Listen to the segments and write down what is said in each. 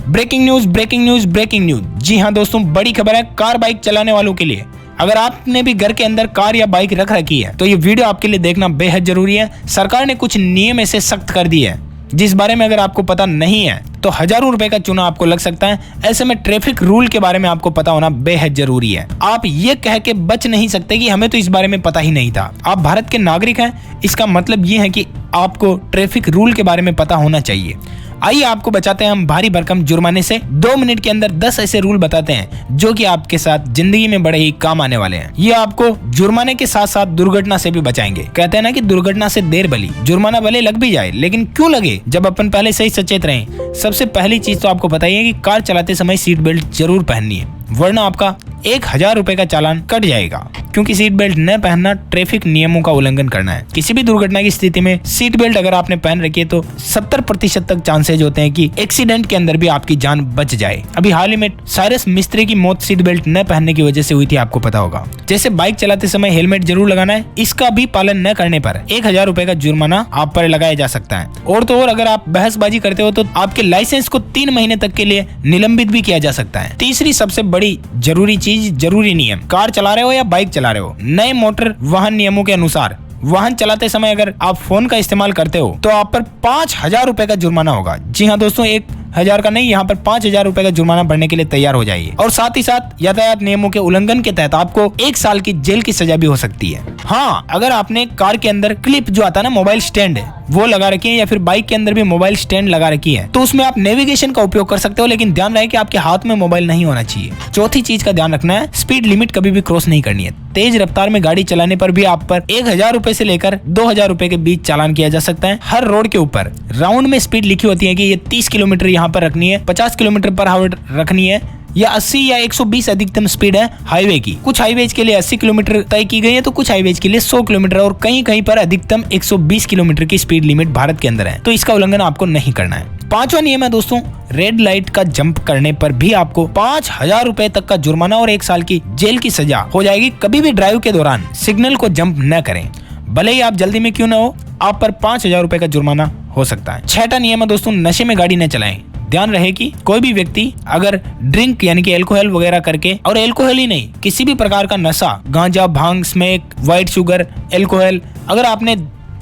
Breaking news breaking news breaking news. जी हाँ दोस्तों, बड़ी खबर है कार बाइक चलाने वालों के लिए। अगर आपने भी घर के अंदर कार या बाइक रख रखी है तो ये वीडियो आपके लिए देखना बेहद जरूरी है। सरकार ने कुछ नियम ऐसे सख्त कर दिए हैं जिस बारे में अगर आपको पता नहीं है तो हजारों रुपए का चूना आपको लग सकता है। ऐसे में ट्रैफिक रूल के बारे में आपको पता होना बेहद जरूरी है। आप ये कह के बच नहीं सकते कि हमें तो इस बारे में पता ही नहीं था। आप भारत के नागरिक हैं, इसका मतलब ये है कि आपको ट्रैफिक रूल के बारे में पता होना चाहिए। आइए आपको बचाते हैं हम भारी भरकम जुर्माने से। 2 मिनट के अंदर 10 ऐसे रूल बताते हैं जो कि आपके साथ जिंदगी में बड़े ही काम आने वाले हैं। ये आपको जुर्माने के साथ साथ दुर्घटना से भी बचाएंगे। कहते हैं ना कि दुर्घटना से देर भली। जुर्माना भले लग भी जाए लेकिन क्यों लगे जब अपन पहले से ही सचेत रहें। सबसे पहली चीज तो आपको बताइए कि कार चलाते समय सीट बेल्ट जरूर पहननी है, वरना आपका 1000 रुपए का चालान कट जाएगा, क्योंकि सीट बेल्ट न पहनना ट्रैफिक नियमों का उल्लंघन करना है। किसी भी दुर्घटना की स्थिति में सीट बेल्ट अगर आपने पहन रखी है तो 70% तक चांसेज होते हैं कि एक्सीडेंट के अंदर भी आपकी जान बच जाए। अभी हाल ही में साइरस मिस्त्री की मौत सीट बेल्ट न पहनने की वजह से हुई थी, आपको पता होगा। जैसे बाइक चलाते समय हेलमेट जरूर लगाना है, इसका भी पालन न करने पर 1000 रुपए का जुर्माना आप पर लगाया जा सकता है। और तो और अगर आप बहसबाजी करते हो तो आपके लाइसेंस को 3 महीने तक के लिए निलंबित भी किया जा सकता है। तीसरी सबसे बड़ी जरूरी चीज, जरूरी नियम। कार चला रहे हो या बाइक चला रहे हो, नए मोटर वाहन नियमों के अनुसार वाहन चलाते समय अगर आप फोन का इस्तेमाल करते हो तो आप पर 5000 रुपए का जुर्माना होगा। जी हाँ दोस्तों, 1000 का नहीं, यहाँ पर 5000 रुपए का जुर्माना भरने के लिए तैयार हो जाइए। और साथ ही साथ यातायात नियमों के उल्लंघन के तहत आपको 1 साल की जेल की सजा भी हो सकती है। हाँ, अगर आपने कार के अंदर क्लिप जो आता है ना, मोबाइल स्टैंड वो लगा रखी है, या फिर बाइक के अंदर भी मोबाइल स्टैंड लगा रखी है, तो उसमें आप नेविगेशन का उपयोग कर सकते हो, लेकिन ध्यान रहे कि आपके हाथ में मोबाइल नहीं होना चाहिए। चौथी चीज का ध्यान रखना है, स्पीड लिमिट कभी भी क्रॉस नहीं करनी है। तेज रफ्तार में गाड़ी चलाने पर भी आप पर 1000 रुपए से लेकर 2000 रुपए के बीच चालान किया जा सकता है। हर रोड के ऊपर राउंड में स्पीड लिखी होती है कि ये 30 किलोमीटर यहाँ पर रखनी है, 50 किलोमीटर पर आवर रखनी है, या 80 या 120 अधिकतम स्पीड है हाईवे की। कुछ हाईवेज के लिए 80 किलोमीटर तय की गई है तो कुछ हाईवेज के लिए 100 किलोमीटर और कहीं कहीं पर अधिकतम 120 किलोमीटर की स्पीड लिमिट भारत के अंदर है, तो इसका उल्लंघन आपको नहीं करना है। 5वां नियम है दोस्तों, रेड लाइट का जंप करने पर भी आपको 5000 रुपए तक का जुर्माना और 1 साल की जेल की सजा हो जाएगी। कभी भी ड्राइव के दौरान सिग्नल को जंप न करें, भले ही आप जल्दी में क्यों न हो, आप पर 5000 रुपए का जुर्माना हो सकता है। 6वां नियम है दोस्तों, नशे में गाड़ी न चलाएं। ध्यान रहे कि कोई भी व्यक्ति अगर ड्रिंक यानी कि अल्कोहल वगैरह करके, और अल्कोहल ही नहीं, किसी भी प्रकार का नशा, गांजा, भांग, स्मोक, व्हाइट शुगर, अल्कोहल, अगर आपने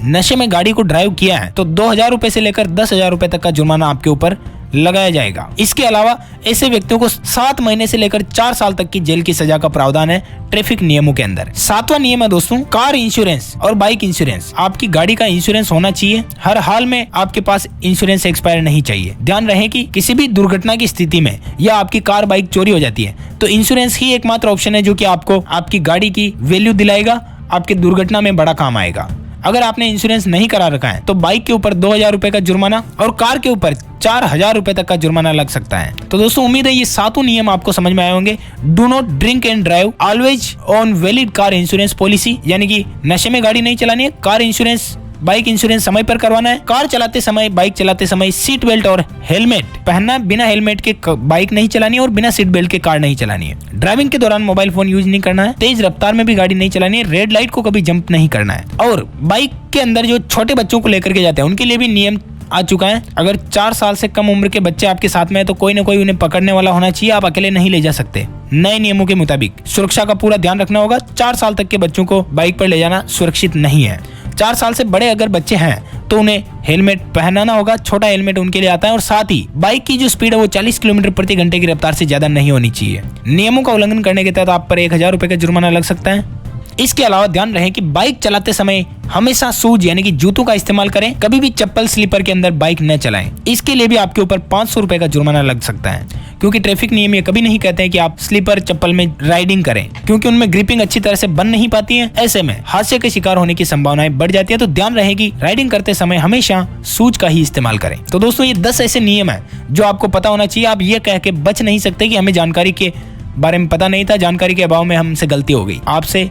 नशे में गाड़ी को ड्राइव किया है तो 2000 रुपए से लेकर 10,000 रुपए तक का जुर्माना आपके ऊपर लगाया जाएगा। इसके अलावा ऐसे व्यक्तियों को 7 महीने से लेकर 4 साल तक की जेल की सजा का प्रावधान है ट्रैफिक नियमों के अंदर। 7वां नियम है दोस्तों, कार इंश्योरेंस और बाइक इंश्योरेंस। आपकी गाड़ी का इंश्योरेंस होना चाहिए। हर हाल में आपके पास इंश्योरेंस एक्सपायर नहीं चाहिए। ध्यान रहे कि किसी भी दुर्घटना की स्थिति में या आपकी कार बाइक चोरी हो जाती है तो इंश्योरेंस ही एकमात्र ऑप्शन है जो कि आपको आपकी गाड़ी की वैल्यू दिलाएगा, आपकी दुर्घटना में बड़ा काम आएगा। अगर आपने इंश्योरेंस नहीं करा रखा है तो बाइक के ऊपर 2000 रुपए का जुर्माना और कार के ऊपर 4000 रुपए तक का जुर्माना लग सकता है। तो दोस्तों, उम्मीद है ये 7 नियम आपको समझ में आए होंगे। Do not drink and drive, always on valid car insurance policy, यानी कि नशे में गाड़ी नहीं चलानी है, कार इंश्योरेंस, बाइक इंश्योरेंस समय पर करवाना है। कार चलाते समय, बाइक चलाते समय सीट बेल्ट और हेलमेट पहनना, बिना हेलमेट के बाइक नहीं चलानी है और बिना सीट बेल्ट के कार नहीं चलानी है। ड्राइविंग के दौरान मोबाइल फोन यूज नहीं करना है। तेज रफ्तार में भी गाड़ी नहीं चलानी है। रेड लाइट को कभी जंप नहीं करना है। और बाइक के अंदर जो छोटे बच्चों को लेकर के जाते हैं उनके लिए भी नियम आ चुका है। अगर 4 साल से कम उम्र के बच्चे आपके साथ में है तो कोई ना कोई उन्हें पकड़ने वाला होना चाहिए, आप अकेले नहीं ले जा सकते। नए नियमों के मुताबिक सुरक्षा का पूरा ध्यान रखना होगा। 4 साल तक के बच्चों को बाइक पर ले जाना सुरक्षित नहीं है। 4 साल से बड़े अगर बच्चे हैं तो उन्हें हेलमेट पहनाना होगा। छोटा हेलमेट उनके लिए आता है। और साथ ही बाइक की जो स्पीड है वो 40 किलोमीटर प्रति घंटे की रफ्तार से ज्यादा नहीं होनी चाहिए। नियमों का उल्लंघन करने के तहत आप पर 1000 रुपए का जुर्माना लग सकता है। इसके अलावा ध्यान रहे कि बाइक चलाते समय हमेशा शूज यानी कि जूतों का इस्तेमाल करें। कभी भी चप्पल स्लीपर के अंदर बाइक न चलाएं। इसके लिए भी आपके ऊपर 500 रुपए का जुर्माना लग सकता है, क्योंकि ट्रैफिक नियम ये कभी नहीं कहते हैं कि आप स्लीपर चप्पल में राइडिंग करें, क्योंकि उनमें ग्रिपिंग अच्छी तरह से बन नहीं पाती है। ऐसे में हादसे के शिकार होने की संभावनाएं बढ़ जाती है। तो ध्यान रहेगी राइडिंग करते समय हमेशा शूज का ही इस्तेमाल करें। तो दोस्तों, ये 10 ऐसे नियम है जो आपको पता होना चाहिए। आप ये कह के बच नहीं सकते कि हमें जानकारी के बारे में पता नहीं था, जानकारी के अभाव में हमसे गलती हो गई। आपसे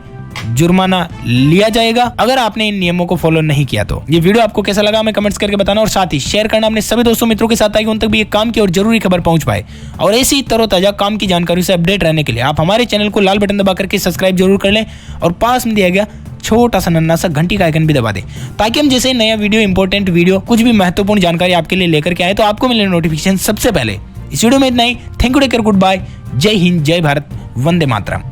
जुर्माना लिया जाएगा अगर आपने इन नियमों को फॉलो नहीं किया तो। ये वीडियो आपको कैसा लगा हमें कमेंट्स करके बताना, और साथ ही शेयर करना अपने सभी दोस्तों मित्रों के साथ, ताकि उन तक भी एक काम की और जरूरी खबर पहुंच पाए। और ऐसी तरोताजा काम की जानकारी से अपडेट रहने के लिए आप हमारे चैनल को लाल बटन दबा करके सब्सक्राइब जरूर कर लें, और पास में दिया गया छोटा सा नन्ना सा घंटी का आइकन भी दबा दें, ताकि हम जैसे नया वीडियो, इंपॉर्टेंट वीडियो, कुछ भी महत्वपूर्ण जानकारी आपके लिए लेकर के आए तो आपको मिले नोटिफिकेशन सबसे पहले। इस वीडियो में इतना ही। Thank you, take care, good bye, जय हिंद, जय भारत, वंदे मातरम।